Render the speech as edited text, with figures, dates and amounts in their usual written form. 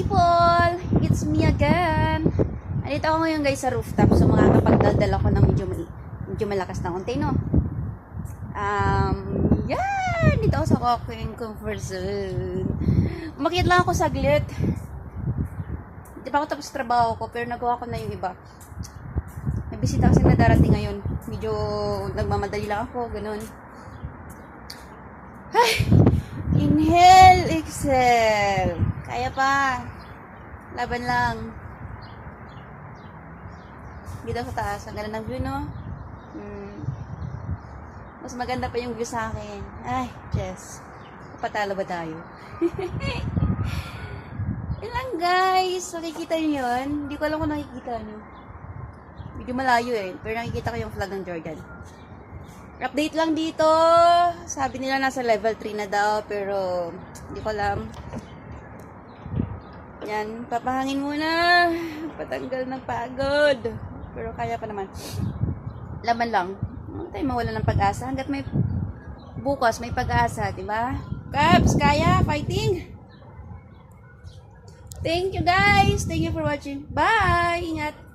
people! It's me again! Andito ako ngayon guys sa rooftop. So makakapagdadala ko ng medyo malakas na konti, no? Yan! Dito ako sa walking comfort zone. Umakyat lang ako saglit. Di pa ako tapos trabaho ko, pero nagawa ko na yung iba. May bisita kasi na darating ngayon. Medyo nagmamadali lang ako, ganun. Ay! Inhale, exhale. Kaya pa. Laban lang. Dito sa taas. Ang ganda ng view, no? Mas maganda pa yung view sa akin. Ay, Jess. Patalo ba tayo? Yun lang, guys. Nakikita nyo yun? Hindi ko alam kung nakikita nyo. Medyo malayo eh. Pero nakikita ko yung flag ng Jordan. Update lang dito. Sabi nila nasa level 3 na daw. Pero, hindi ko alam. Yan. Papahangin muna. Patanggal ng pagod. Pero kaya pa naman. Laban lang. Huwag tayo mawala ng pag-asa. Hanggat may bukas, may pag-asa. Diba? Cubs, kaya. Fighting. Thank you guys. Thank you for watching. Bye. Ingat.